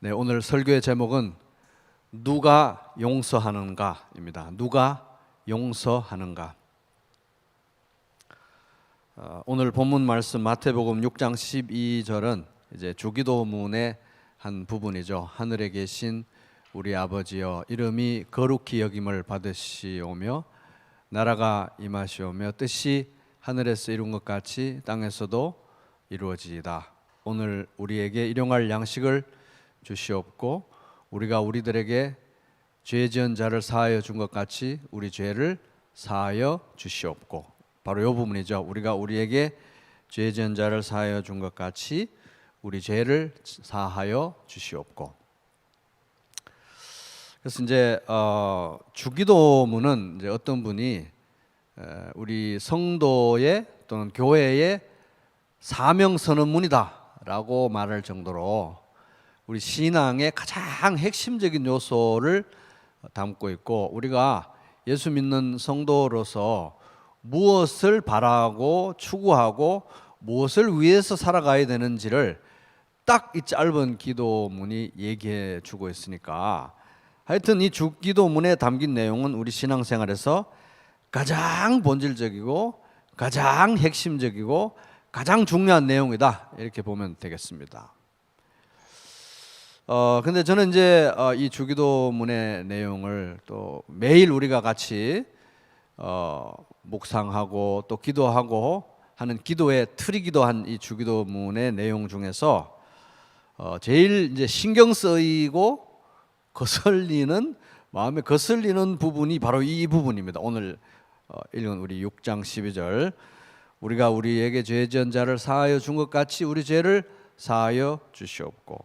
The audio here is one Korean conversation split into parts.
네, 오늘 설교의 제목은 누가 용서하는가입니다. 누가 용서하는가. 오늘 본문 말씀 마태복음 6장 12절은 이제 주기도문의 한 부분이죠. 하늘에 계신 우리 아버지여 이름이 거룩히 여김을 받으시오며 나라가 임하시오며 뜻이 하늘에서 이룬 것 같이 땅에서도 이루어지이다. 오늘 우리에게 일용할 양식을 주시옵고 우리가 우리들에게 죄 지은 자를 사하여 준 것 같이 우리 죄를 사하여 주시옵고, 바로 이 부분이죠. 우리가 우리에게 죄 지은 자를 사하여 준 것 같이 우리 죄를 사하여 주시옵고. 그래서 이제 주기도문은 이제 어떤 분이 우리 성도의 또는 교회의 사명 선언문이다라고 말할 정도로 우리 신앙의 가장 핵심적인 요소를 담고 있고, 우리가 예수 믿는 성도로서 무엇을 바라고 추구하고 무엇을 위해서 살아가야 되는지를 딱 이 짧은 기도문이 얘기해 주고 있으니까, 하여튼 이 주기도문에 담긴 내용은 우리 신앙생활에서 가장 본질적이고 가장 핵심적이고 가장 중요한 내용이다, 이렇게 보면 되겠습니다. 근데 저는 이제 이 주기도문의 내용을 또 매일 우리가 같이 묵상하고 또 기도하고 하는 기도의 틀이기도 한 이 주기도문의 내용 중에서 제일 이제 신경 쓰이고 거슬리는, 마음에 거슬리는 부분이 바로 이 부분입니다. 오늘 읽은 우리 6장 12절, 우리가 우리에게 죄 지은 자를 사하여 준 것 같이 우리 죄를 사하여 주시옵고.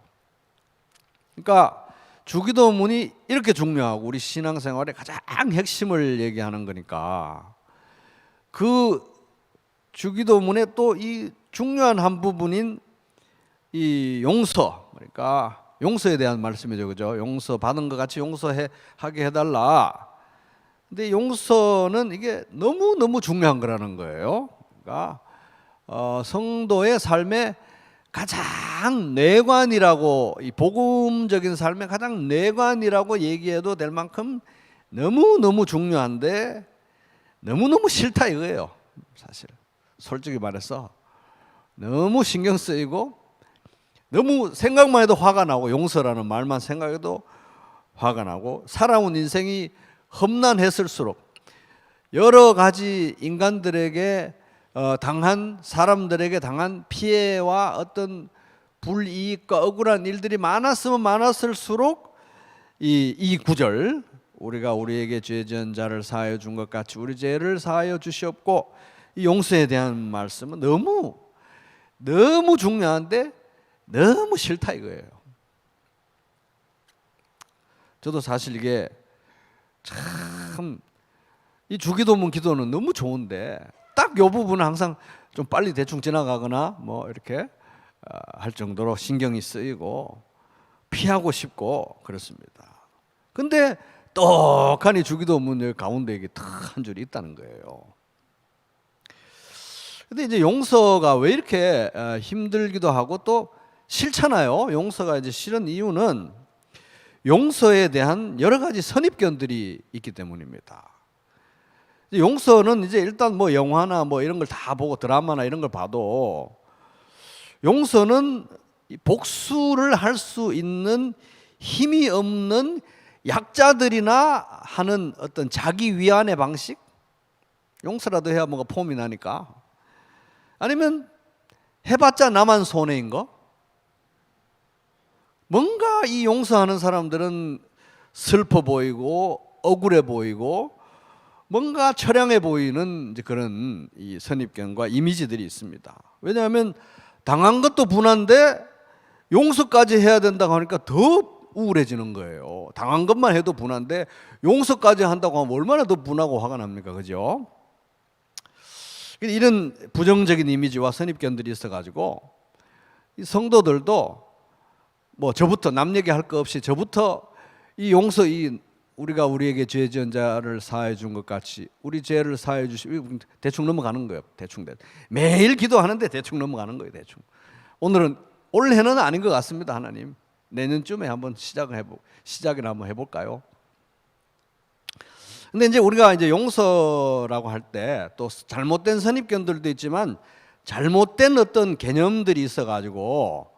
그러니까 주기도문이 이렇게 중요하고 우리 신앙생활의 가장 핵심을 얘기하는 거니까, 그 주기도문의 또 이 중요한 한 부분인 이 용서, 그러니까 용서에 대한 말씀이죠, 그죠? 용서 받은 것 같이 용서하게 해달라. 근데 용서는 이게 너무 중요한 거라는 거예요. 그러니까 성도의 삶의 가장 뇌관이라고, 이 복음적인 삶의 가장 뇌관이라고 얘기해도 될 만큼 너무 중요한데 너무 싫다 이거예요. 사실 솔직히 말해서 너무 신경 쓰이고 너무 생각만 해도 화가 나고, 용서라는 말만 생각해도 화가 나고, 살아온 인생이 험난했을수록 여러 가지 인간들에게 당한, 사람들에게 당한 피해와 어떤 불이익과 억울한 일들이 많았으면 많았을수록 이 구절, 우리가 우리에게 죄 지은 자를 사하여 준 것 같이 우리 죄를 사하여 주시옵고, 이 용서에 대한 말씀은 너무 중요한데 너무 싫다 이거예요. 저도 사실 이게 참, 이 주기도문 기도는 너무 좋은데 딱 이 부분은 항상 좀 빨리 대충 지나가거나 뭐 이렇게 할 정도로 신경이 쓰이고 피하고 싶고 그렇습니다. 근데 떡하니 주기도문 가운데 이게 딱 한 줄이 있다는 거예요. 근데 이제 용서가 왜 이렇게 힘들기도 하고 또 싫잖아요. 용서가 이제 싫은 이유는 용서에 대한 여러 가지 선입견들이 있기 때문입니다. 용서는 이제 일단 뭐 영화나 뭐 이런 걸 다 보고 드라마나 이런 걸 봐도 용서는 복수를 할 수 있는 힘이 없는 약자들이나 하는 어떤 자기 위안의 방식, 용서라도 해야 뭔가 폼이 나니까, 아니면 해봤자 나만 손해인 거, 뭔가 이 용서하는 사람들은 슬퍼 보이고 억울해 보이고 뭔가 처량해 보이는 이제 그런 이 선입견과 이미지들이 있습니다. 왜냐하면 당한 것도 분한데 용서까지 해야 된다고 하니까 더 우울해지는 거예요. 당한 것만 해도 분한데 용서까지 한다고 하면 얼마나 더 분하고 화가 납니까, 그죠? 이런 부정적인 이미지와 선입견들이 있어가지고 이 성도들도 뭐 저부터 남 얘기할 거 없이 저부터 이 용서, 이 우리가 우리에게 죄 지은 자를 사하여 준 것 같이 우리 죄를 사하여 주시고, 대충 넘어가는 거예요. 대충 매일 기도하는데 대충 넘어가는 거예요. 대충. 오늘은 올해는 아닌 것 같습니다. 하나님 내년쯤에 한번 시작을 한번 해볼까요? 근데 이제 우리가 이제 용서라고 할 때 또 잘못된 선입견들도 있지만 잘못된 어떤 개념들이 있어가지고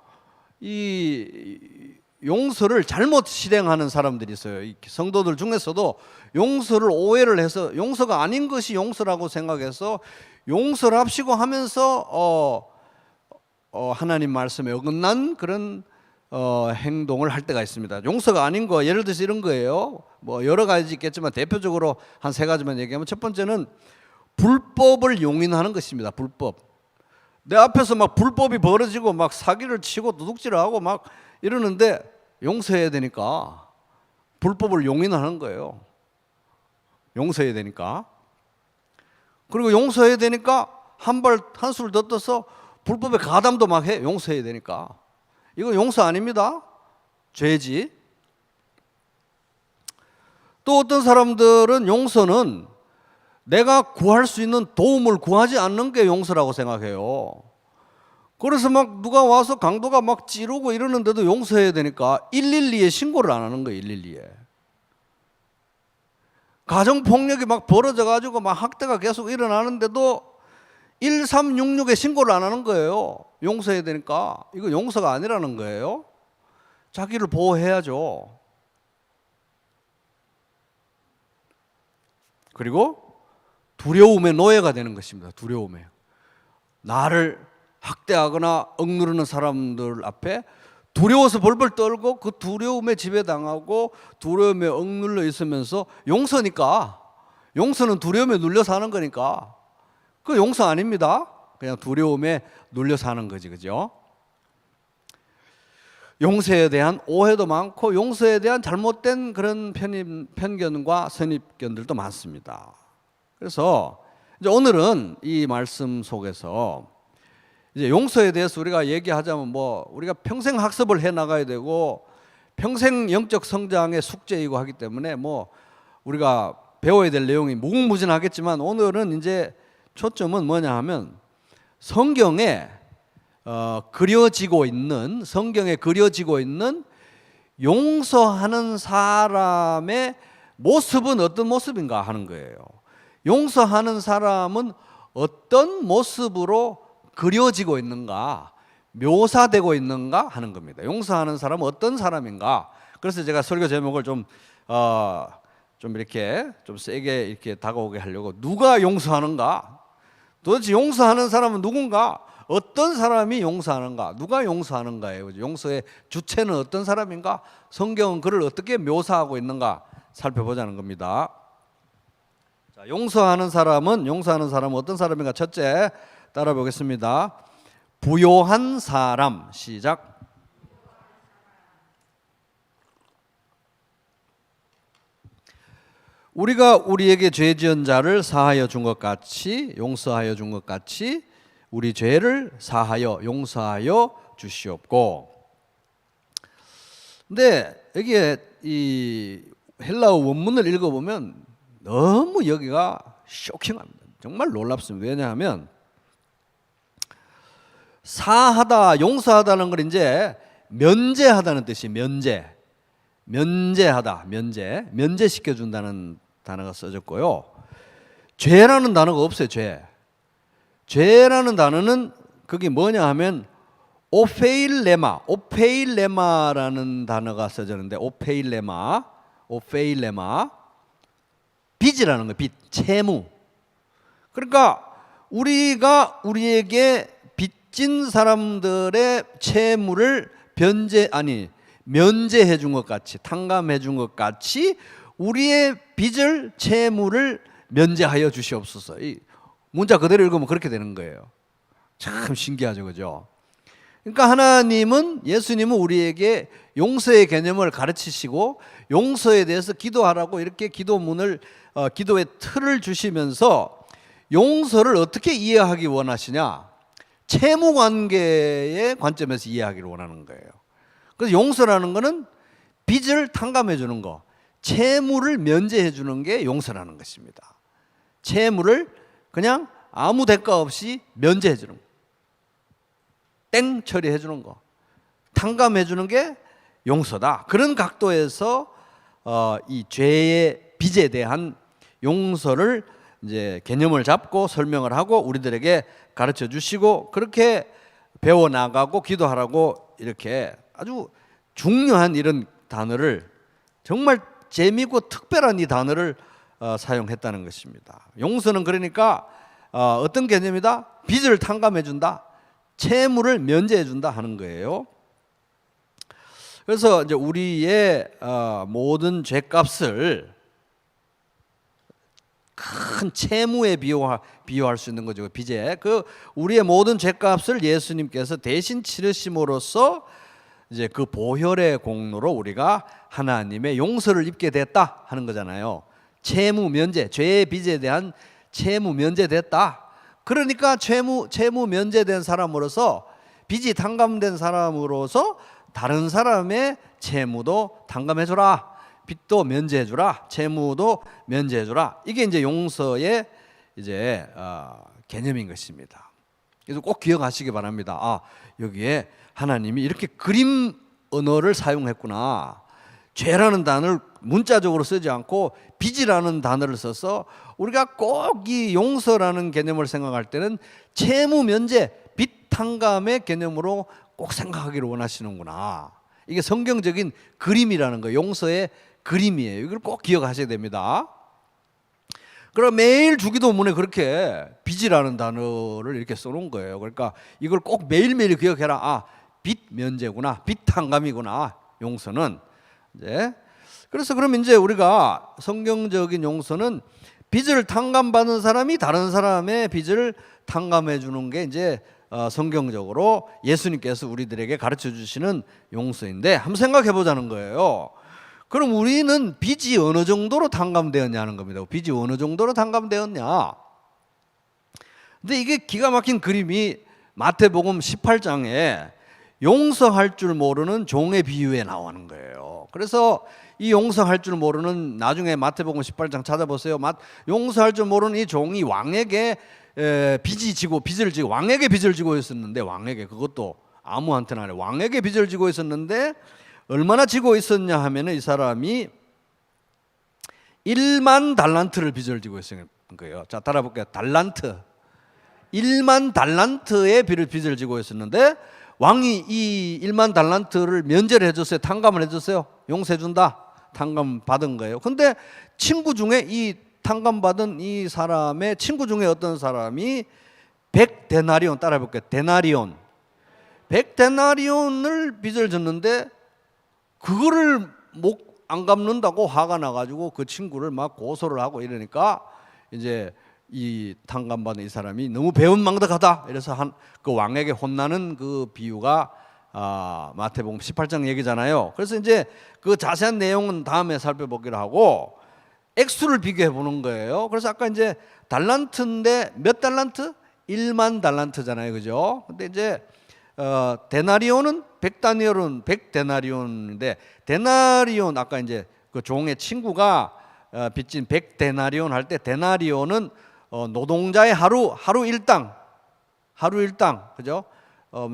이 용서를 잘못 실행하는 사람들이 있어요. 이 성도들 중에서도 용서를 오해를 해서 용서가 아닌 것이 용서라고 생각해서 용서를 합시고 하면서 하나님 말씀에 어긋난 그런 행동을 할 때가 있습니다. 용서가 아닌 거 예를 들어서 이런 거예요. 뭐 여러 가지 있겠지만 대표적으로 한 세 가지만 얘기하면 첫 번째는 불법을 용인하는 것입니다. 불법. 내 앞에서 막 불법이 벌어지고 막 사기를 치고 도둑질을 하고 막 이러는데 용서해야 되니까 불법을 용인하는 거예요. 용서해야 되니까. 그리고 용서해야 되니까 한술 더 떠서 불법에 가담도 막 해. 용서해야 되니까. 이거 용서 아닙니다. 죄지. 또 어떤 사람들은 용서는 내가 구할 수 있는 도움을 구하지 않는 게 용서라고 생각해요. 그래서 막 누가 와서 강도가 막 찌르고 이러는데도 용서해야 되니까 112에 신고를 안 하는 거예요. 112에. 가정폭력이 막 벌어져가지고 막 학대가 계속 일어나는데도 1366에 신고를 안 하는 거예요. 용서해야 되니까. 이거 용서가 아니라는 거예요. 자기를 보호해야죠. 그리고 두려움의 노예가 되는 것입니다. 두려움에. 나를 학대하거나 억누르는 사람들 앞에 두려워서 벌벌 떨고 그 두려움에 지배당하고 두려움에 억눌려 있으면서 용서니까, 용서는 두려움에 눌려 사는 거니까 그 용서 아닙니다. 그냥 두려움에 눌려 사는 거지, 그죠? 용서에 대한 오해도 많고 용서에 대한 잘못된 그런 편견과 선입견들도 많습니다. 그래서 이제 오늘은 이 말씀 속에서 이제 용서에 대해서 우리가 얘기하자면 뭐 우리가 평생 학습을 해 나가야 되고 평생 영적 성장의 숙제이고 하기 때문에 뭐 우리가 배워야 될 내용이 무궁무진하겠지만 오늘은 이제 초점은 뭐냐 하면 성경에 그려지고 있는 용서하는 사람의 모습은 어떤 모습인가 하는 거예요. 용서하는 사람은 어떤 모습으로 그려지고 있는가, 묘사되고 있는가 하는 겁니다. 용서하는 사람은 어떤 사람인가. 그래서 제가 설교 제목을 좀 이렇게 좀 세게 이렇게 다가오게 하려고, 누가 용서하는가? 도대체 용서하는 사람은 누군가? 어떤 사람이 용서하는가? 누가 용서하는가예요. 용서의 주체는 어떤 사람인가? 성경은 그를 어떻게 묘사하고 있는가 살펴보자는 겁니다. 자, 용서하는 사람은 어떤 사람인가? 첫째, 따라 보겠습니다. 부요한 사람. 시작. 우리가 우리에게 죄 지은 자를 사하여 준 것 같이, 용서하여 준 것 같이 우리 죄를 사하여 용서하여 주시옵고. 근데 여기에 이 헬라어 원문을 읽어보면 너무 여기가 쇼킹합니다. 정말 놀랍습니다. 왜냐하면 사하다, 용서하다는 걸 이제 면제하다는 뜻이 면제하다, 면제시켜준다는 단어가 써졌고요. 죄라는 단어가 없어요. 죄라는 단어는 그게 뭐냐 하면 오페일레마라는 단어가 써졌는데, 오페일레마 빚이라는 거예요. 빚, 채무. 그러니까 우리가 우리에게 빚진 사람들의 채무를 면제해 준 것 같이, 탕감해 준 것 같이 우리의 빚을, 채무를 면제하여 주시옵소서. 이 문자 그대로 읽으면 그렇게 되는 거예요. 참 신기하죠, 그죠? 그러니까 예수님은 우리에게 용서의 개념을 가르치시고 용서에 대해서 기도하라고 이렇게 기도의 틀을 주시면서 용서를 어떻게 이해하기 원하시냐? 채무관계의 관점에서 이해하기를 원하는 거예요. 그래서 용서라는 거는 빚을 탕감해 주는 거, 채무를 면제해 주는 게 용서라는 것입니다. 채무를 그냥 아무 대가 없이 면제해 주는 거, 땡 처리해 주는 거, 탕감해 주는 게 용서다. 그런 각도에서 이 죄의 빚에 대한 용서를 이제 개념을 잡고 설명을 하고 우리들에게 가르쳐 주시고 그렇게 배워 나가고 기도하라고 이렇게 아주 중요한 이런 단어를 정말 재미있고 특별한 이 단어를 사용했다는 것입니다. 용서는 그러니까 어떤 개념이다? 빚을 탕감해 준다. 채무를 면제해 준다 하는 거예요. 그래서 이제 우리의 모든 죄값을 큰 채무에 비유할 수 있는 거죠. 빚에 우리의 모든 죄값을 예수님께서 대신 치르심으로써 이제 그 보혈의 공로로 우리가 하나님의 용서를 입게 됐다 하는 거잖아요. 채무 면제, 죄의 빚에 대한 채무 면제됐다. 그러니까 채무 면제된 사람으로서 빚이 탕감된 사람으로서 다른 사람의 채무도 탕감해주라. 빚도 면제해주라. 채무도 면제해주라. 이게 이제 용서의 이제 개념인 것입니다. 그래서 꼭 기억하시기 바랍니다. 여기에 하나님이 이렇게 그림 언어를 사용했구나. 죄라는 단어를 문자적으로 쓰지 않고 빚이라는 단어를 써서 우리가 꼭 이 용서라는 개념을 생각할 때는 채무 면제, 빚 탕감의 개념으로 꼭 생각하기를 원하시는구나. 이게 성경적인 그림이라는 거예요. 용서의 그림이에요. 이걸 꼭 기억하셔야 됩니다. 그럼 매일 주기도문에 그렇게 빚이라는 단어를 이렇게 써놓은 거예요. 그러니까 이걸 꼭 매일매일 기억해라. 빚 면제구나. 빚 탕감이구나. 용서는. 이제 그래서 그럼 이제 우리가 성경적인 용서는 빚을 탕감받은 사람이 다른 사람의 빚을 탕감해 주는 게 이제 성경적으로 예수님께서 우리들에게 가르쳐 주시는 용서인데 한번 생각해 보자는 거예요. 그럼 우리는 빚이 어느 정도로 탕감되었냐는 겁니다. 빚이 어느 정도로 탕감되었냐. 근데 이게 기가 막힌 그림이 마태복음 18장에 용서할 줄 모르는 종의 비유에 나오는 거예요. 그래서 이 용서할 줄 모르는 나중에 마태복음 18장 찾아보세요. 용서할 줄 모르는 이 종이 왕에게 빚을 지고 왕에게 빚을 지고 있었는데 왕에게 그것도 아무한테나 아니라 왕에게 빚을 지고 있었는데 얼마나 지고 있었냐 하면은 이 사람이 1만 달란트를 빚을 지고 있었는 거예요. 자, 따라볼게요. 달란트. 1만 달란트의 빚을 지고 있었는데 왕이 이 1만 달란트를 면제를 해줬어요. 탕감을 해줬어요. 용서해준다. 탕감 받은 거예요. 근데 친구 중에 이 탕감받은 이 사람의 친구 중에 어떤 사람이 100데나리온 따라해볼게요. 데나리온. 100데나리온을 빚을 졌는데 그거를 안 갚는다고 화가 나가지고 그 친구를 막 고소를 하고 이러니까 이제 이 탕감받은 이 사람이 너무 배은망덕하다. 이래서 그 왕에게 혼나는 그 비유가 마태복음 18장 얘기잖아요. 그래서 이제 그 자세한 내용은 다음에 살펴보기로 하고 액수를 비교해 보는 거예요. 그래서 아까 이제 달란트인데 몇 달란트? 1만 달란트잖아요. 그죠? 근데 이제 데나리온은 100데나리온인데 데나리온 아까 이제 그 종의 친구가 빚진 100데나리온 할 때 데나리온은 노동자의 하루 일당 그죠?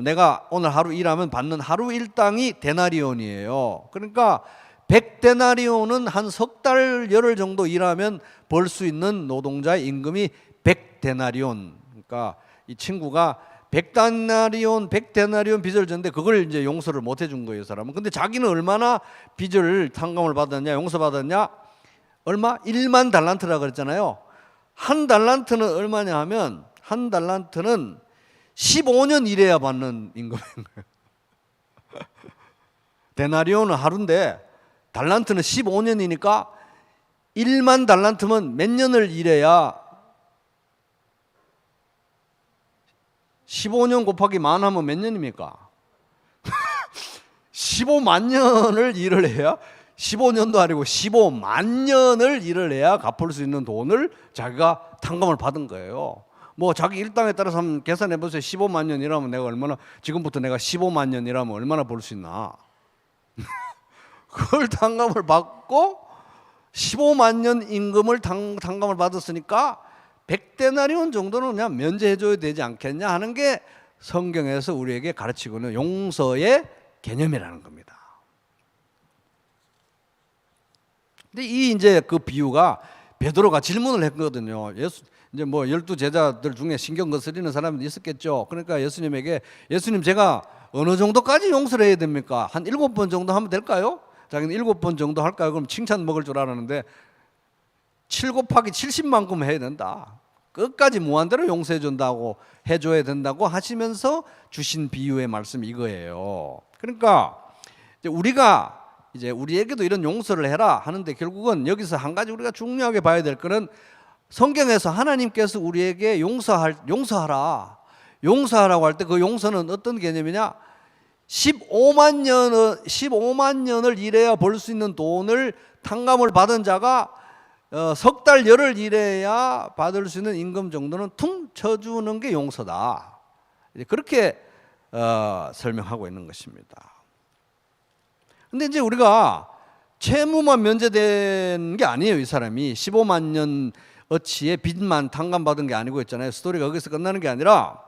내가 오늘 하루 일하면 받는 하루 일당이 데나리온이에요. 그러니까 100데나리온은 한 석 달 열흘 정도 일하면 벌 수 있는 노동자의 임금이 100데나리온. 그러니까 이 친구가 100데나리온 빚을 졌는데 그걸 이제 용서를 못 해준 거예요, 사람은. 근데 자기는 얼마나 빚을 탕감을 받았냐, 용서받았냐? 얼마? 1만 달란트라 그랬잖아요. 한 달란트는 얼마냐 하면 한 달란트는 15년 일해야 받는 임금인 거예요. 데나리온은 하루인데 달란트는 15년이니까 1만 달란트면 몇 년을 일해야 15년 곱하기 만 하면 몇 년입니까? 15만 년을 일을 해야 15년도 아니고 15만 년을 일을 해야 갚을 수 있는 돈을 자기가 탕감을 받은 거예요. 뭐 자기 일당에 따라서 한번 계산해 보세요. 15만 년 일하면 내가 얼마나 지금부터 내가 15만 년 일하면 얼마나 벌 수 있나? 그걸 탕감을 받고 15만 년 임금을 탕감을 받았으니까 100데나리온 정도는 그냥 면제해줘야 되지 않겠냐 하는 게 성경에서 우리에게 가르치고 있는 용서의 개념이라는 겁니다. 근데 이 이제 그 비유가 베드로가 질문을 했거든요. 예수 이제 뭐 12제자들 중에 신경 거스리는 사람이 있었겠죠. 그러니까 예수님에게 예수님 제가 어느 정도까지 용서를 해야 됩니까? 한 7번 정도 하면 될까요? 자기는 7번 정도 할까요? 그럼 칭찬 먹을 줄 알았는데 7 곱하기 70만큼 해야 된다. 끝까지 무한대로 용서해 준다고 해줘야 된다고 하시면서 주신 비유의 말씀이 이거예요. 그러니까 이제 우리에게도 이런 용서를 해라 하는데 결국은 여기서 한 가지 우리가 중요하게 봐야 될 거는 성경에서 하나님께서 우리에게 용서하라고 할 때 그 용서는 어떤 개념이냐? 15만 년을 일해야 벌 수 있는 돈을 탕감을 받은 자가 석 달 열흘 일해야 받을 수 있는 임금 정도는 퉁 쳐주는 게 용서다. 그렇게 설명하고 있는 것입니다. 근데 이제 우리가 채무만 면제된 게 아니에요. 이 사람이 15만 년 어치의 빚만 탕감받은 게 아니고 있잖아요. 스토리가 거기서 끝나는 게 아니라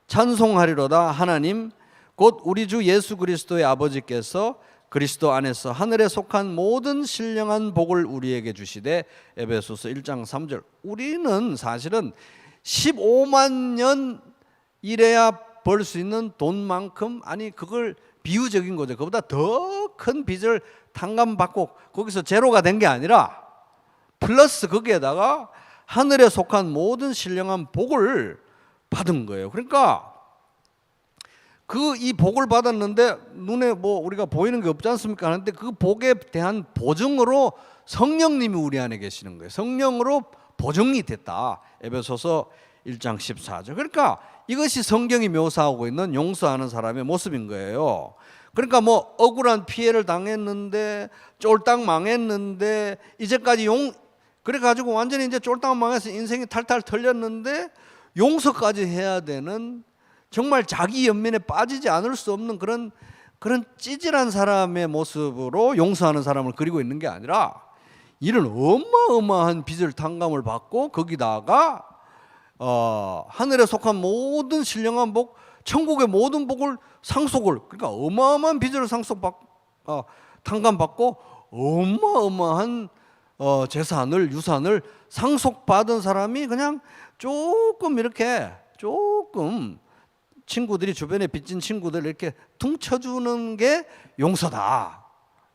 찬송하리로다 하나님 곧 우리 주 예수 그리스도의 아버지께서 그리스도 안에서 하늘에 속한 모든 신령한 복을 우리에게 주시되 에베소서 1장 3절. 우리는 사실은 15만 년 일해야 벌 수 있는 돈만큼, 아니 그걸 비유적인 거죠. 그보다 더 큰 빚을 탕감받고 거기서 제로가 된 게 아니라 플러스 거기에다가 하늘에 속한 모든 신령한 복을 받은 거예요. 그러니까 이 복을 받았는데 눈에 뭐 우리가 보이는 게 없지 않습니까? 하는데 그 복에 대한 보증으로 성령님이 우리 안에 계시는 거예요. 성령으로 보증이 됐다. 에베소서 1장 14절. 그러니까 이것이 성경이 묘사하고 있는 용서하는 사람의 모습인 거예요. 그러니까 뭐 억울한 피해를 당했는데 쫄딱 망했는데 이제까지 그래가지고 완전히 이제 쫄딱 망해서 인생이 탈탈 털렸는데 용서까지 해야 되는, 정말 자기 연민에 빠지지 않을 수 없는 그런 찌질한 사람의 모습으로 용서하는 사람을 그리고 있는 게 아니라 이런 어마어마한 빚을 탕감을 받고 거기다가 하늘에 속한 모든 신령한 복, 천국의 모든 복을 상속을, 그러니까 어마어마한 빚을 탕감받고 어마어마한 재산을, 유산을 상속받은 사람이 그냥 조금 친구들이, 주변에 빚진 친구들 이렇게 퉁쳐주는 게 용서다,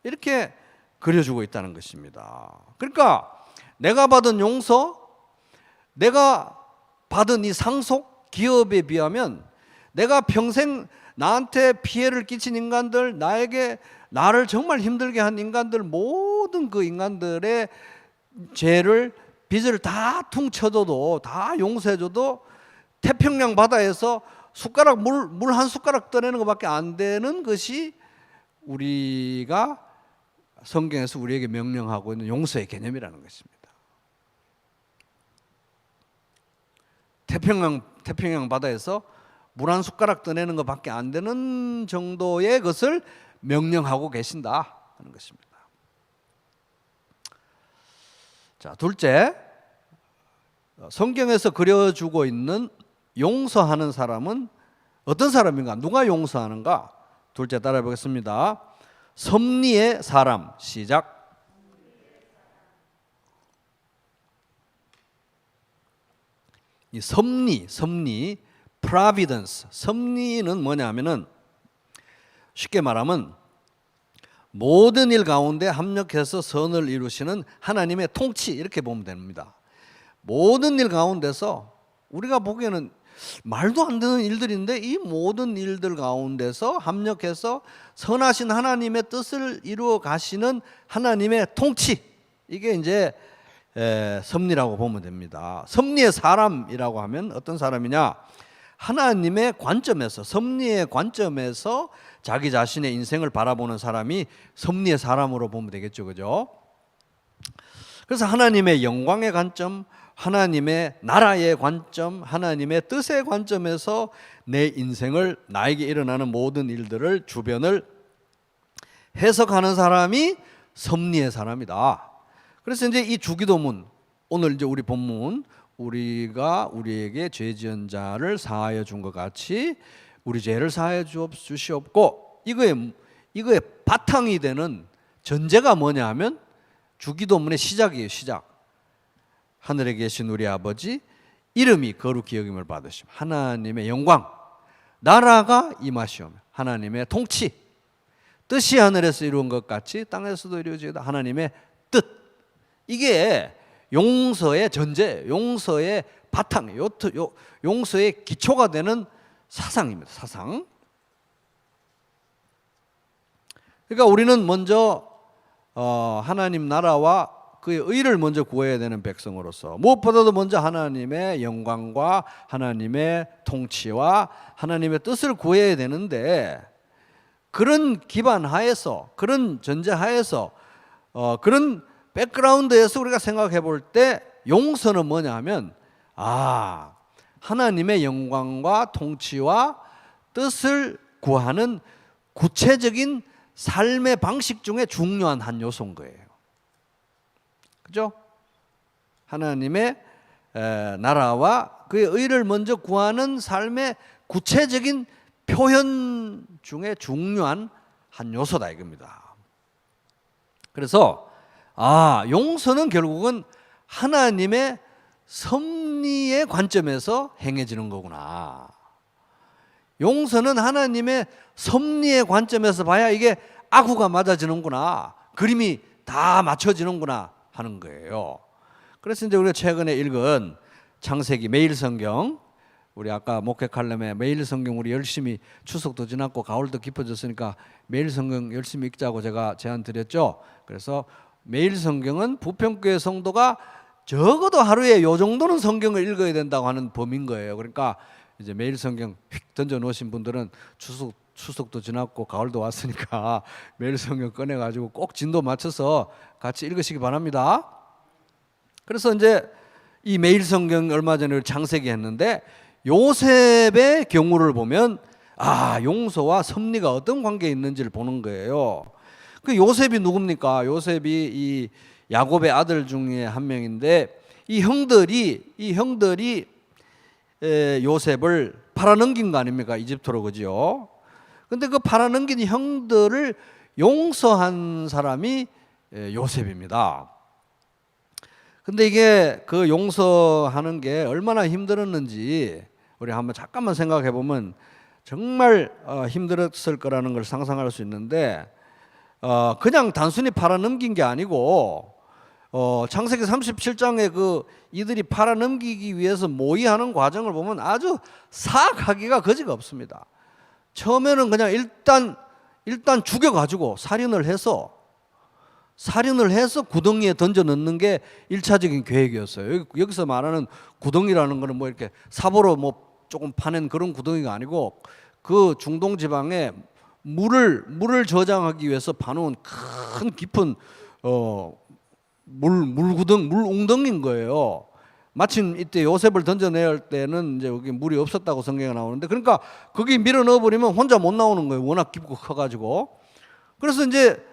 이렇게 그려주고 있다는 것입니다. 그러니까 내가 받은 용서, 내가 받은 이 상속 기업에 비하면 내가 평생 나한테 피해를 끼친 인간들, 나를 정말 힘들게 한 인간들, 모든 그 인간들의 죄를, 빚을 다 퉁쳐줘도, 다 용서해줘도 태평양 바다에서 물 한 숟가락 떠내는 것밖에 안 되는 것이 우리가 성경에서 우리에게 명령하고 있는 용서의 개념이라는 것입니다. 태평양 바다에서 물 한 숟가락 떠내는 것밖에 안 되는 정도의 것을 명령하고 계신다 하는 것입니다. 자, 둘째, 성경에서 그려주고 있는 용서하는 사람은 어떤 사람인가? 누가 용서하는가? 둘째 따라해 보겠습니다. 섭리의 사람. 시작. 이 섭리, providence. 섭리는 뭐냐면은 쉽게 말하면 모든 일 가운데 합력해서 선을 이루시는 하나님의 통치, 이렇게 보면 됩니다. 모든 일 가운데서 우리가 보기에는 말도 안 되는 일들인데 이 모든 일들 가운데서 합력해서 선하신 하나님의 뜻을 이루어 가시는 하나님의 통치, 이게 이제 섭리라고 보면 됩니다. 섭리의 사람이라고 하면 어떤 사람이냐? 하나님의 관점에서, 섭리의 관점에서 자기 자신의 인생을 바라보는 사람이 섭리의 사람으로 보면 되겠죠, 그죠? 그래서 하나님의 영광의 관점, 하나님의 나라의 관점, 하나님의 뜻의 관점에서 내 인생을, 나에게 일어나는 모든 일들을, 주변을 해석하는 사람이 섭리의 사람이다. 그래서 이제 이 주기도문, 오늘 이제 우리 본문, 우리가 우리에게 죄 지은 자를 사하여 준 것 같이 우리 죄를 사하여 주시옵고, 이거의 바탕이 되는 전제가 뭐냐 하면 주기도문의 시작이에요. 시작. 하늘에 계신 우리 아버지 이름이 거룩히 여김을 받으시며 하나님의 영광 나라가 임하시오며 하나님의 통치 뜻이 하늘에서 이루어진 것 같이 땅에서도 이루어지다 하나님의 뜻. 이게 용서의 전제, 용서의 바탕, 용서의 기초가 되는 사상입니다. 사상. 그러니까 우리는 먼저 하나님 나라와 그의 의를 먼저 구해야 되는 백성으로서 무엇보다도 먼저 하나님의 영광과 하나님의 통치와 하나님의 뜻을 구해야 되는데, 그런 기반 하에서, 그런 전제 하에서, 그런 백그라운드에서 우리가 생각해 볼 때 용서는 뭐냐 하면, 하나님의 영광과 통치와 뜻을 구하는 구체적인 삶의 방식 중에 중요한 한 요소인 거예요. 그죠? 하나님의 나라와 그의 의를 먼저 구하는 삶의 구체적인 표현 중에 중요한 한 요소다 이겁니다. 그래서 용서는 결국은 하나님의 섭리의 관점에서 행해지는 거구나. 용서는 하나님의 섭리의 관점에서 봐야 이게 아구가 맞아지는구나, 그림이 다 맞춰지는구나 하는 거예요. 그래서 이제 우리가 최근에 읽은 창세기 매일 성경, 우리 아까 목회 칼럼에 매일 성경 우리 열심히 추석도 지났고 가을도 깊어졌으니까 매일 성경 열심히 읽자고 제가 제안 드렸죠. 그래서 매일 성경은 부평교회 성도가 적어도 하루에 요 정도는 성경을 읽어야 된다고 하는 범위인 거예요. 그러니까 이제 매일 성경 휙 던져 놓으신 분들은 추석도 지났고 가을도 왔으니까 매일 성경 꺼내 가지고 꼭 진도 맞춰서 같이 읽으시기 바랍니다. 그래서 이제 이 매일 성경 얼마 전에 창세기 했는데, 요셉의 경우를 보면 용서와 섭리가 어떤 관계에 있는지를 보는 거예요. 그 요셉이 누굽니까? 요셉이 이 야곱의 아들 중에 한 명인데, 이 형들이 요셉을 팔아넘긴 거 아닙니까? 이집트로. 그죠? 근데 그 팔아넘긴 형들을 용서한 사람이 요셉입니다. 근데 이게 그 용서하는 게 얼마나 힘들었는지 우리 한번 잠깐만 생각해 보면 정말 힘들었을 거라는 걸 상상할 수 있는데, 그냥 단순히 팔아넘긴 게 아니고 창세기 37장에 그 이들이 팔아넘기기 위해서 모의하는 과정을 보면 아주 사악하기가 거지가 없습니다. 처음에는 그냥 일단 죽여가지고 살인을 해서 구덩이에 던져 넣는 게 1차적인 계획이었어요. 여기서 말하는 구덩이라는 거는 뭐 이렇게 삽으로 뭐 조금 파낸 그런 구덩이가 아니고, 그 중동 지방에 물을 저장하기 위해서 파놓은 큰 깊은 물웅덩이인 거예요. 마침 이때 요셉을 던져낼 때는 이제 여기 물이 없었다고 성경에 나오는데, 그러니까 거기 밀어 넣어버리면 혼자 못 나오는 거예요. 워낙 깊고 커가지고. 그래서 이제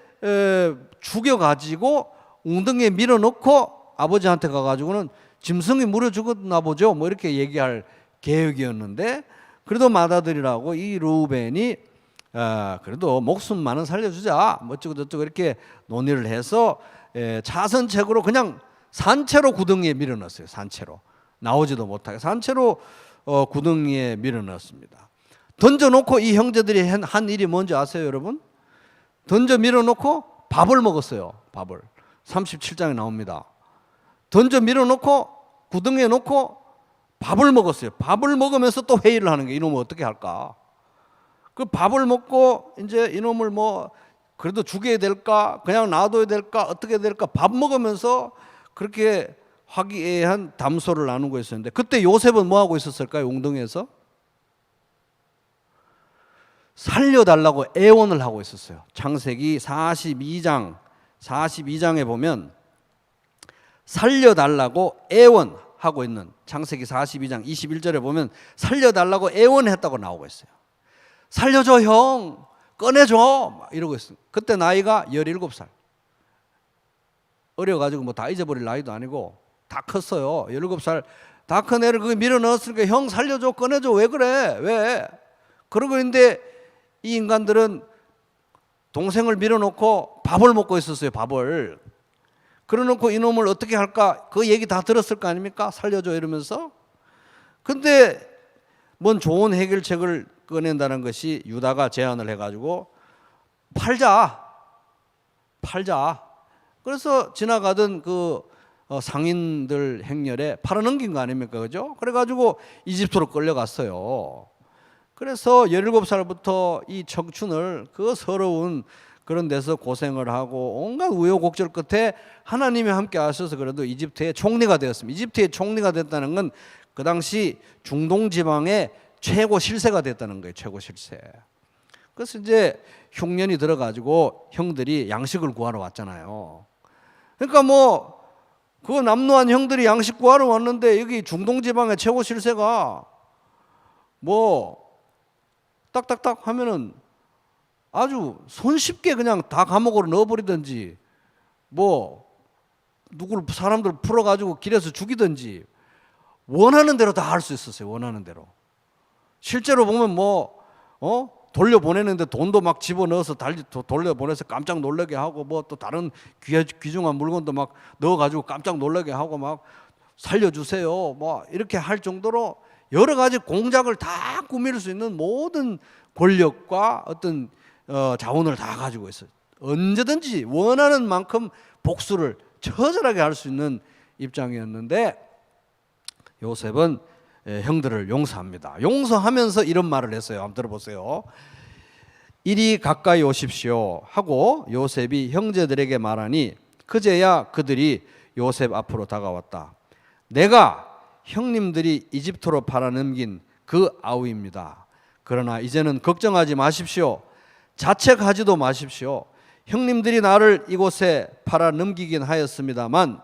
죽여가지고 웅덩이에 밀어 넣고 아버지한테 가가지고는 짐승이 물어 죽었나 보죠, 뭐 이렇게 얘기할 계획이었는데, 그래도 맏아들이라고 이 르우벤이 그래도 목숨만은 살려주자, 뭐 어쩌고 저쩌고 이렇게 논의를 해서 자선책으로 그냥 산채로 구덩이에 밀어 넣었어요. 산채로 나오지도 못하게 산채로 구덩이에 밀어 넣었습니다. 던져놓고 이 형제들이 한 일이 뭔지 아세요, 여러분? 던져 밀어놓고 밥을 먹었어요. 밥을 37장에 나옵니다. 던져 밀어놓고 구덩이에 놓고 밥을 먹었어요. 밥을 먹으면서 또 회의를 하는 게, 이놈을 어떻게 할까? 그 밥을 먹고 이제 이놈을 뭐 그래도 죽여야 될까, 그냥 놔둬야 될까, 어떻게 될까, 밥 먹으면서 그렇게 화기애애한 담소를 나누고 있었는데, 그때 요셉은 뭐 하고 있었을까요? 웅덩이에서 살려달라고 애원을 하고 있었어요. 창세기 42장에 보면 살려달라고 애원하고 있는, 창세기 42장 21절에 보면 살려달라고 애원했다고 나오고 있어요. 살려줘 형, 꺼내줘, 막 이러고 있어요. 그때 나이가 17살. 어려가지고 뭐 다 잊어버릴 나이도 아니고 다 컸어요. 17살 다 큰 애를 거기 밀어 넣었으니까 형 살려줘, 꺼내줘, 왜 그래, 왜? 그러고 있는데 이 인간들은 동생을 밀어놓고 밥을 먹고 있었어요. 밥을. 그러놓고 이놈을 어떻게 할까? 그 얘기 다 들었을 거 아닙니까? 살려줘 이러면서. 근데 뭔 좋은 해결책을 꺼낸다는 것이 유다가 제안을 해가지고 팔자. 그래서 지나가던 그 상인들 행렬에 팔아넘긴 거 아닙니까? 그죠? 그래가지고 이집트로 끌려갔어요. 그래서 17살부터 이 청춘을 그 서러운 그런 데서 고생을 하고 온갖 우여곡절 끝에 하나님이 함께 하셔서 그래도 이집트의 총리가 되었습니다. 이집트의 총리가 됐다는 건 그 당시 중동 지방의 최고 실세가 됐다는 거예요. 최고 실세. 그래서 이제 흉년이 들어가지고 형들이 양식을 구하러 왔잖아요. 그러니까 뭐 그 남루한 형들이 양식 구하러 왔는데 여기 중동 지방의 최고 실세가 뭐 딱딱딱 하면은 아주 손쉽게 그냥 다 감옥으로 넣어버리든지 뭐 누구를 사람들 풀어가지고 길에서 죽이든지 원하는 대로 다 할 수 있었어요. 원하는 대로. 실제로 보면 뭐 돌려보내는데 돈도 막 집어넣어서 돌려보내서 깜짝 놀라게 하고 뭐 또 다른 귀중한 물건도 막 넣어가지고 깜짝 놀라게 하고 막 살려주세요 뭐 이렇게 할 정도로 여러 가지 공작을 다 꾸밀 수 있는 모든 권력과 어떤 자원을 다 가지고 있어요. 언제든지 원하는 만큼 복수를 처절하게 할 수 있는 입장이었는데 요셉은 형들을 용서합니다. 용서하면서 이런 말을 했어요. 한번 들어보세요. 이리 가까이 오십시오 하고 요셉이 형제들에게 말하니 그제야 그들이 요셉 앞으로 다가왔다. 내가 형님들이 이집트로 팔아넘긴 그 아우입니다. 그러나 이제는 걱정하지 마십시오. 자책하지도 마십시오. 형님들이 나를 이곳에 팔아넘기긴 하였습니다만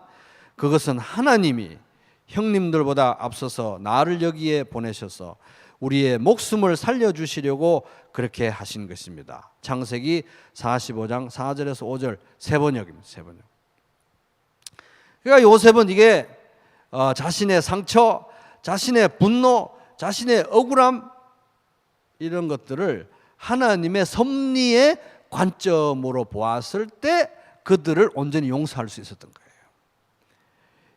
그것은 하나님이 형님들보다 앞서서 나를 여기에 보내셔서 우리의 목숨을 살려주시려고 그렇게 하신 것입니다. 창세기 45장 4절에서 5절 세 번역입니다. 세 번역. 그러니까 요셉은 이게 자신의 상처, 자신의 분노, 자신의 억울함 이런 것들을 하나님의 섭리의 관점으로 보았을 때 그들을 온전히 용서할 수 있었던 거예요.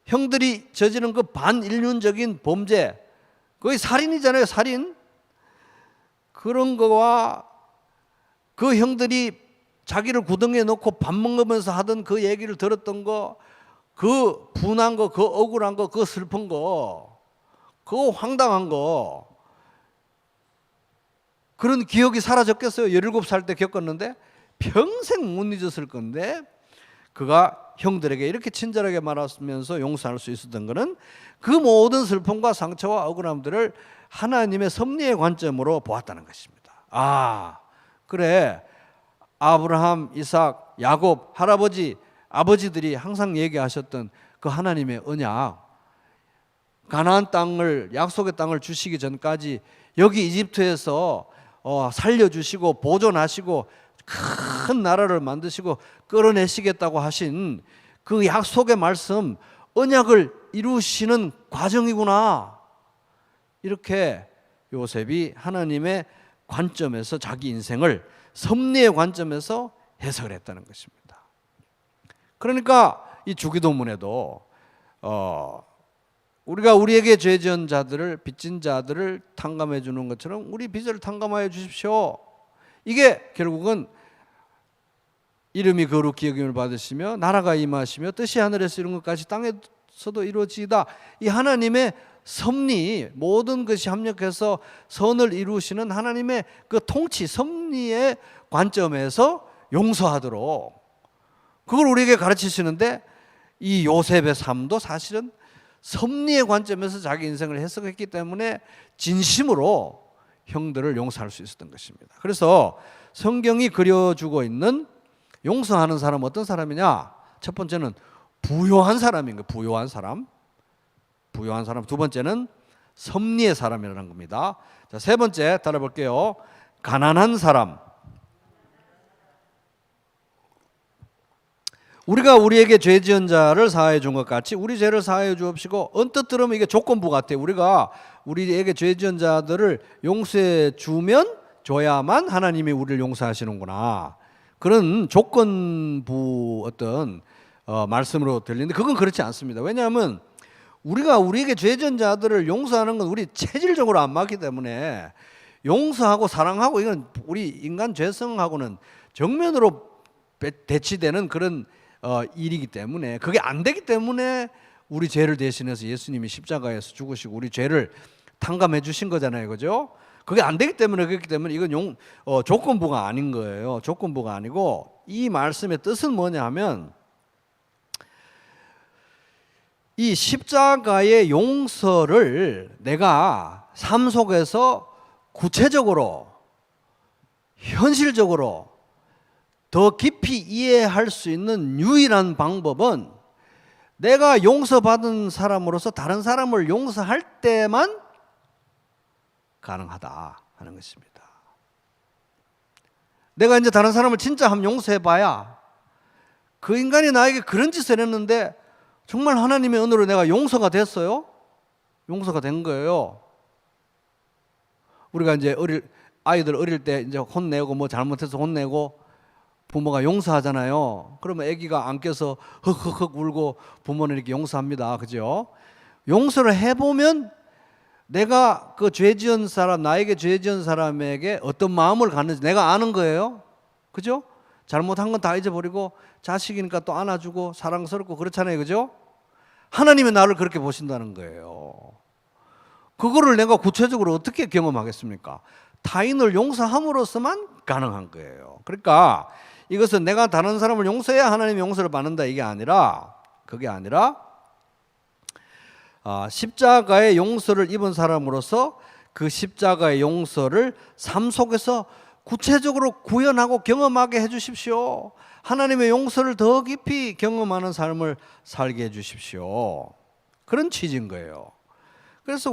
형들이 저지른 그 반인륜적인 범죄, 거의 살인이잖아요. 살인. 그런 거와 그 형들이 자기를 구덩이에 넣고 밥 먹으면서 하던 그 얘기를 들었던 거, 그 분한 거, 그 억울한 거, 그 슬픈 거, 그 황당한 거, 그런 기억이 사라졌겠어요? 17살 때 겪었는데 평생 못 잊었을 건데 그가 형들에게 이렇게 친절하게 말하면서 용서할 수 있었던 것은 그 모든 슬픔과 상처와 억울함들을 하나님의 섭리의 관점으로 보았다는 것입니다. 아, 그래. 아브라함, 이삭, 야곱, 할아버지, 아버지들이 항상 얘기하셨던 그 하나님의 언약, 가나안 땅을, 약속의 땅을 주시기 전까지 여기 이집트에서 살려주시고 보존하시고 큰 나라를 만드시고 끌어내시겠다고 하신 그 약속의 말씀, 언약을 이루시는 과정이구나. 이렇게 요셉이 하나님의 관점에서 자기 인생을 섭리의 관점에서 해석을 했다는 것입니다. 그러니까 이 주기도문에도 우리가 우리에게 죄 지은 자들을, 빚진 자들을 탕감해 주는 것처럼 우리 빚을 탕감하여 주십시오. 이게 결국은 이름이 거룩히 여김을 받으시며 나라가 임하시며 뜻이 하늘에서 이룬 것까지 땅에서도 이루어지이다. 이 하나님의 섭리, 모든 것이 합력해서 선을 이루시는 하나님의 그 통치, 섭리의 관점에서 용서하도록 그걸 우리에게 가르치시는데 이 요셉의 삶도 사실은 섭리의 관점에서 자기 인생을 해석했기 때문에 진심으로 형들을 용서할 수 있었던 것입니다. 그래서 성경이 그려주고 있는 용서하는 사람은 어떤 사람이냐? 첫 번째는 부요한 사람인 거예요. 부요한 사람. 부요한 사람. 두 번째는 섭리의 사람이라는 겁니다. 자, 세 번째 따라볼게요. 가난한 사람. 우리가 우리에게 죄 지은 자를 사하여 준 것 같이 우리 죄를 사하여 주옵시고, 언뜻 들으면 이게 조건부 같아요. 우리가 우리에게 죄 지은 자들을 용서해 주면 줘야만 하나님이 우리를 용서하시는구나. 그런 조건부 어떤 말씀으로 들리는데 그건 그렇지 않습니다. 왜냐하면 우리가 우리에게 죄진 자들을 용서하는 건 우리 체질적으로 안 맞기 때문에 용서하고 사랑하고 이건 우리 인간 죄성하고는 정면으로 대치되는 그런 일이기 때문에 그게 안 되기 때문에 우리 죄를 대신해서 예수님이 십자가에서 죽으시고 우리 죄를 탕감해 주신 거잖아요, 그죠? 그게 안 되기 때문에 그렇기 때문에 이건 조건부가 아닌 거예요. 조건부가 아니고 이 말씀의 뜻은 뭐냐 하면 이 십자가의 용서를 내가 삶 속에서 구체적으로 현실적으로 더 깊이 이해할 수 있는 유일한 방법은 내가 용서받은 사람으로서 다른 사람을 용서할 때만 가능하다 하는 것입니다. 내가 이제 다른 사람을 진짜 한번 용서해봐야 그 인간이 나에게 그런 짓을 했는데 정말 하나님의 은혜로 내가 용서가 됐어요? 용서가 된 거예요. 우리가 이제 아이들 어릴 때 이제 혼내고 뭐 잘못해서 혼내고 부모가 용서하잖아요. 그러면 아기가 안 껴서 헉헉헉 울고 부모는 이렇게 용서합니다. 그죠? 용서를 해보면 내가 그 죄 지은 사람, 나에게 죄 지은 사람에게 어떤 마음을 갖는지 내가 아는 거예요. 그죠? 잘못한 건 다 잊어버리고 자식이니까 또 안아주고 사랑스럽고 그렇잖아요. 그죠? 하나님이 나를 그렇게 보신다는 거예요. 그거를 내가 구체적으로 어떻게 경험하겠습니까? 타인을 용서함으로써만 가능한 거예요. 그러니까 이것은 내가 다른 사람을 용서해야 하나님의 용서를 받는다 이게 아니라 그게 아니라 십자가의 용서를 입은 사람으로서 그 십자가의 용서를 삶 속에서 구체적으로 구현하고 경험하게 해주십시오. 하나님의 용서를 더 깊이 경험하는 삶을 살게 해주십시오. 그런 취지인 거예요. 그래서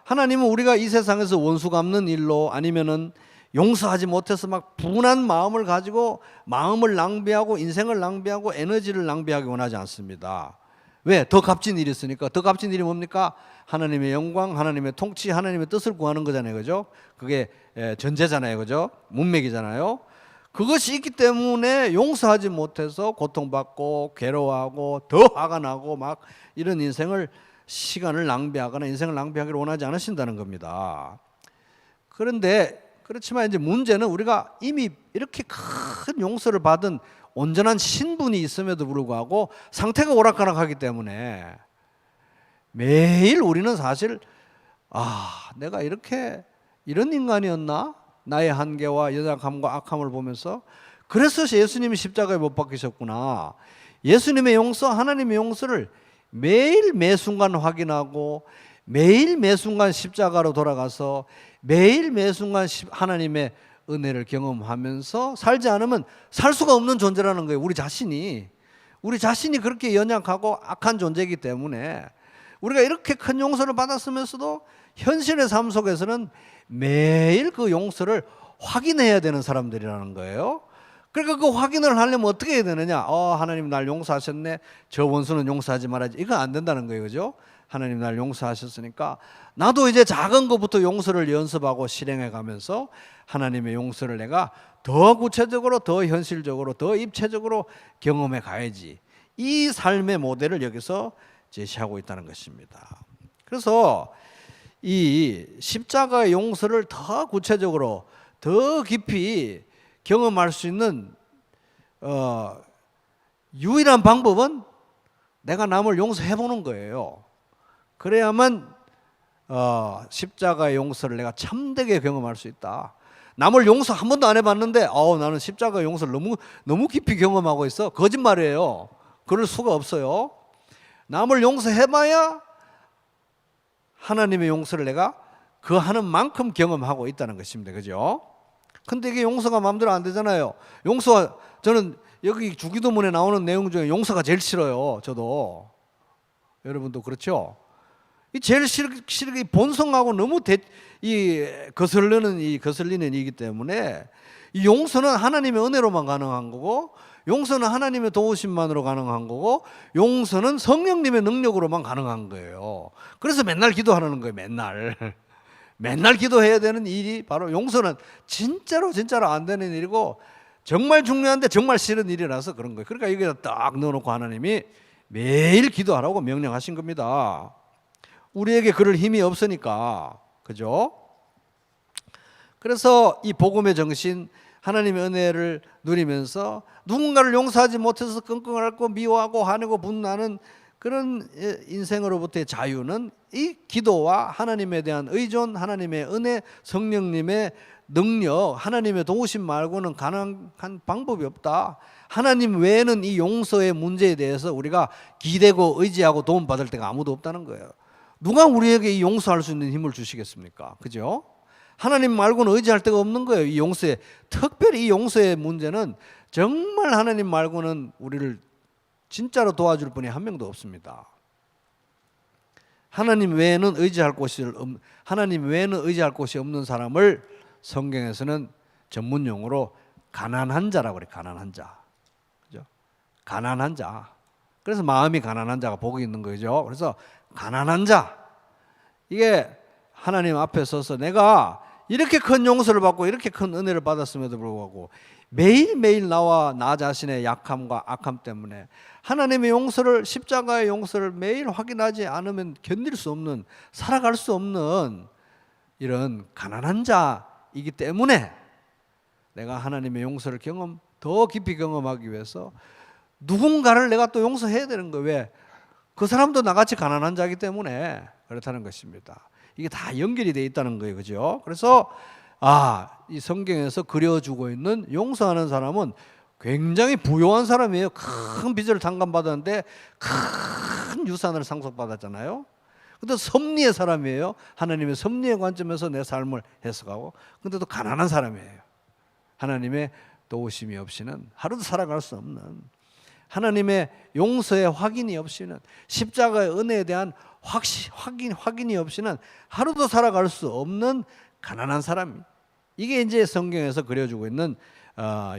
하나님은 우리가 이 세상에서 원수 갚는 일로 아니면은 용서하지 못해서 막 분한 마음을 가지고 마음을 낭비하고 인생을 낭비하고 에너지를 낭비하기 원하지 않습니다. 왜? 더 값진 일이 있으니까. 더 값진 일이 뭡니까? 하나님의 영광, 하나님의 통치, 하나님의 뜻을 구하는 거잖아요. 그죠? 그게 전제잖아요. 그죠? 문맥이잖아요. 그것이 있기 때문에 용서하지 못해서 고통받고 괴로워하고 더 화가 나고 막 이런 시간을 낭비하거나 인생을 낭비하기를 원하지 않으신다는 겁니다. 그렇지만 이제 문제는 우리가 이미 이렇게 큰 용서를 받은 온전한 신분이 있음에도 불구하고 상태가 오락가락하기 때문에 매일 우리는 사실 내가 이런 인간이었나? 나의 한계와 연약함과 악함을 보면서 그래서 예수님이 십자가에 못 박히셨구나. 예수님의 용서, 하나님의 용서를 매일 매순간 확인하고 매일 매순간 십자가로 돌아가서 매일 매순간 하나님의 은혜를 경험하면서 살지 않으면 살 수가 없는 존재라는 거예요. 우리 자신이 그렇게 연약하고 악한 존재이기 때문에 우리가 이렇게 큰 용서를 받았으면서도 현실의 삶 속에서는 매일 그 용서를 확인해야 되는 사람들이라는 거예요. 그러니까 그 확인을 하려면 어떻게 해야 되느냐? 하나님 날 용서하셨네. 저 원수는 용서하지 말아야지. 이거 안 된다는 거예요. 그죠? 하나님 날 용서하셨으니까 나도 이제 작은 것부터 용서를 연습하고 실행해 가면서 하나님의 용서를 내가 더 구체적으로, 더 현실적으로, 더 입체적으로 경험해 가야지. 이 삶의 모델을 여기서 제시하고 있다는 것입니다. 그래서 이 십자가의 용서를 더 구체적으로, 더 깊이 경험할 수 있는 유일한 방법은 내가 남을 용서해 보는 거예요. 그래야만 십자가의 용서를 내가 참되게 경험할 수 있다. 남을 용서 한 번도 안 해봤는데 나는 십자가의 용서를 너무 깊이 경험하고 있어. 거짓말이에요. 그럴 수가 없어요. 남을 용서해봐야 하나님의 용서를 내가 그 하는 만큼 경험하고 있다는 것입니다. 그죠? 근데 이게 용서가 마음대로 안 되잖아요. 저는 여기 주기도문에 나오는 내용 중에 용서가 제일 싫어요. 저도. 여러분도 그렇죠? 이 제일 싫은 본성하고 너무 거슬리는 이기 때문에 이 용서는 하나님의 은혜로만 가능한 거고, 용서는 하나님의 도우심만으로 가능한 거고, 용서는 성령님의 능력으로만 가능한 거예요. 그래서 맨날 기도하는 거예요. 맨날 기도해야 되는 일이 바로 용서는 진짜로 안 되는 일이고, 정말 중요한데 정말 싫은 일이라서 그런 거예요. 그러니까 여기다 딱 넣어놓고 하나님이 매일 기도하라고 명령하신 겁니다. 우리에게 그럴 힘이 없으니까. 그죠? 그래서 이 복음의 정신, 하나님의 은혜를 누리면서 누군가를 용서하지 못해서 끙끙 앓고 미워하고 화내고 분노하는 그런 인생으로부터의 자유는 이 기도와 하나님에 대한 의존, 하나님의 은혜, 성령님의 능력, 하나님의 도우심 말고는 가능한 방법이 없다. 하나님 외에는 이 용서의 문제에 대해서 우리가 기대고 의지하고 도움받을 데가 아무도 없다는 거예요. 누가 우리에게 이 용서할 수 있는 힘을 주시겠습니까? 그죠? 하나님 말고는 의지할 데가 없는 거예요. 이 용서에, 특별히 이 용서의 문제는 정말 하나님 말고는 우리를 진짜로 도와줄 분이 한 명도 없습니다. 하나님 외에는 의지할 곳이 없는 사람을 성경에서는 전문 용어로 가난한 자라고 그래요. 가난한 자. 그죠? 가난한 자. 그래서 마음이 가난한 자가 복이 있는 거죠. 그래서 가난한 자. 이게 하나님 앞에 서서 내가 이렇게 큰 용서를 받고 이렇게 큰 은혜를 받았음에도 불구하고 매일매일 나와 나 자신의 약함과 악함 때문에 하나님의 용서를, 십자가의 용서를 매일 확인하지 않으면 견딜 수 없는, 살아갈 수 없는 이런 가난한 자이기 때문에 내가 하나님의 용서를 더 깊이 경험하기 위해서 누군가를 내가 또 용서해야 되는 거예요. 왜? 그 사람도 나같이 가난한 자이기 때문에 그렇다는 것입니다. 이게 다 연결이 되어 있다는 거예요. 그죠? 그래서 이 성경에서 그려주고 있는 용서하는 사람은 굉장히 부유한 사람이에요. 큰 빚을 탕감받았는데 큰 유산을 상속받았잖아요. 근데 섭리의 사람이에요. 하나님의 섭리의 관점에서 내 삶을 해석하고, 근데 또 가난한 사람이에요. 하나님의 도우심이 없이는 하루도 살아갈 수 없는, 하나님의 용서의 확인이 없이는, 십자가의 은혜에 대한 확인이 없이는 하루도 살아갈 수 없는 가난한 사람. 이게 이제 성경에서 그려주고 있는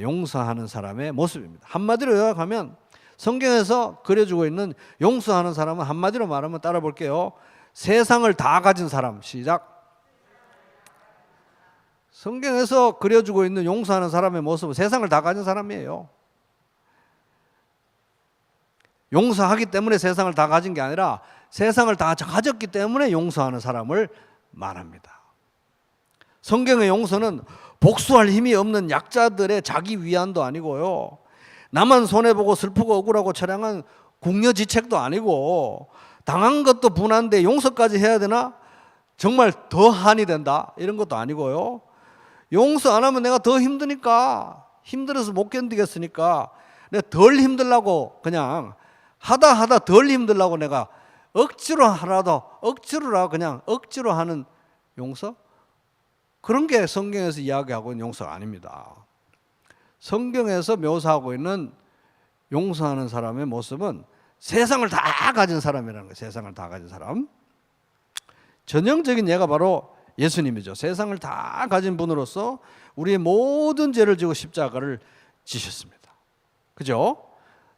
용서하는 사람의 모습입니다. 한마디로 요약하면 성경에서 그려주고 있는 용서하는 사람은 한마디로 말하면 따라 볼게요. 세상을 다 가진 사람. 시작. 성경에서 그려주고 있는 용서하는 사람의 모습은 세상을 다 가진 사람이에요. 용서하기 때문에 세상을 다 가진 게 아니라 세상을 다 가졌기 때문에 용서하는 사람을 말합니다. 성경의 용서는 복수할 힘이 없는 약자들의 자기 위안도 아니고요, 나만 손해보고 슬프고 억울하고 처량한 궁여지책도 아니고, 당한 것도 분한데 용서까지 해야 되나? 정말 더 한이 된다 이런 것도 아니고요, 용서 안 하면 내가 더 힘드니까, 힘들어서 못 견디겠으니까 내가 덜 힘들라고, 그냥 하다 덜 힘들라고 내가 억지로 하는 용서? 그런 게 성경에서 이야기하고 있는 용서가 아닙니다. 성경에서 묘사하고 있는 용서하는 사람의 모습은 세상을 다 가진 사람이라는 거예요. 세상을 다 가진 사람. 전형적인 예가 바로 예수님이죠. 세상을 다 가진 분으로서 우리의 모든 죄를 지고 십자가를 지셨습니다. 그죠?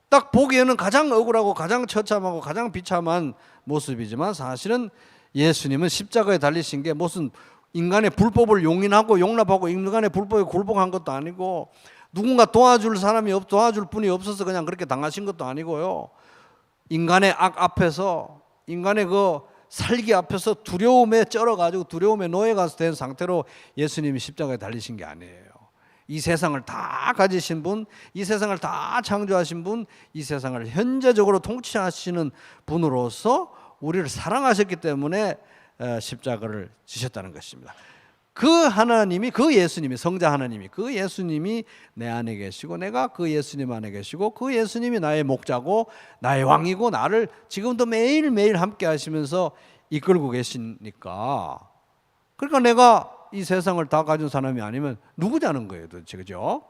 딱 보기에는 가장 억울하고 가장 처참하고 가장 비참한 모습이지만, 사실은 예수님은 십자가에 달리신 게 무슨 인간의 불법을 용인하고 용납하고 인간의 불법에 굴복한 것도 아니고, 누군가 도와줄 분이 없어서 그냥 그렇게 당하신 것도 아니고요, 인간의 악 앞에서, 인간의 그 살기 앞에서 두려움에 쩔어가지고 두려움에 노예가 된 상태로 예수님이 십자가에 달리신 게 아니에요. 이 세상을 다 가지신 분, 이 세상을 다 창조하신 분, 이 세상을 현재적으로 통치하시는 분으로서 우리를 사랑하셨기 때문에 십자가를 지셨다는 것입니다. 그 하나님이, 그 예수님이, 성자 하나님이, 그 예수님이 내 안에 계시고 내가 그 예수님 안에 계시고 그 예수님이 나의 목자고 나의 왕이고 나를 지금도 매일매일 함께 하시면서 이끌고 계시니까, 그러니까 내가 이 세상을 다 가진 사람이 아니면 누구냐는 거예요 도대체. 그죠?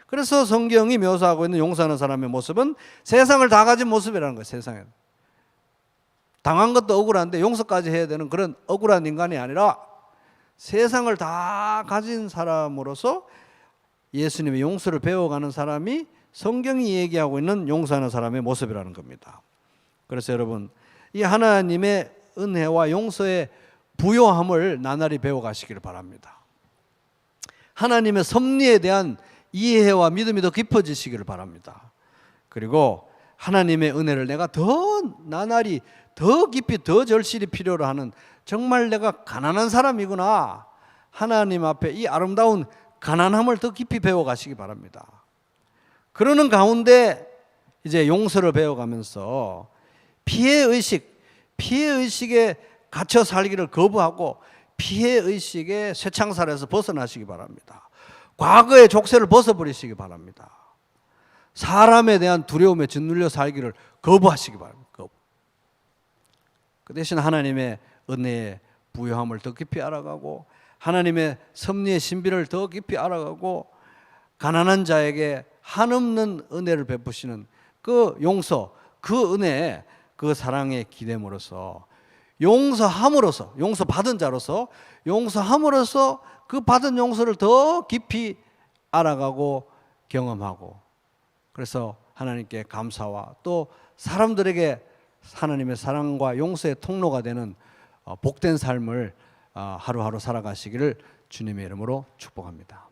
그래서 성경이 묘사하고 있는 용서하는 사람의 모습은 세상을 다 가진 모습이라는 거예요. 세상에 당한 것도 억울한데 용서까지 해야 되는 그런 억울한 인간이 아니라 세상을 다 가진 사람으로서 예수님의 용서를 배워가는 사람이 성경이 얘기하고 있는 용서하는 사람의 모습이라는 겁니다. 그래서 여러분, 이 하나님의 은혜와 용서의 부요함을 나날이 배워가시기를 바랍니다. 하나님의 섭리에 대한 이해와 믿음이 더 깊어지시기를 바랍니다. 그리고 하나님의 은혜를 내가 더 나날이 더 깊이 더 절실히 필요로 하는, 정말 내가 가난한 사람이구나, 하나님 앞에 이 아름다운 가난함을 더 깊이 배워가시기 바랍니다. 그러는 가운데 이제 용서를 배워가면서 피해의식에 갇혀 살기를 거부하고 피해의식의 쇠창살에서 벗어나시기 바랍니다. 과거의 족쇄를 벗어버리시기 바랍니다. 사람에 대한 두려움에 짓눌려 살기를 거부하시기 바랍니다. 그 대신 하나님의 은혜의 부요함을 더 깊이 알아가고 하나님의 섭리의 신비를 더 깊이 알아가고 가난한 자에게 한없는 은혜를 베푸시는 그 용서, 그 은혜, 그 사랑의 기대므로서 용서함으로써, 용서받은 자로서 용서함으로써 그 받은 용서를 더 깊이 알아가고 경험하고, 그래서 하나님께 감사와 또 사람들에게 하나님의 사랑과 용서의 통로가 되는 복된 삶을 하루하루 살아가시기를 주님의 이름으로 축복합니다.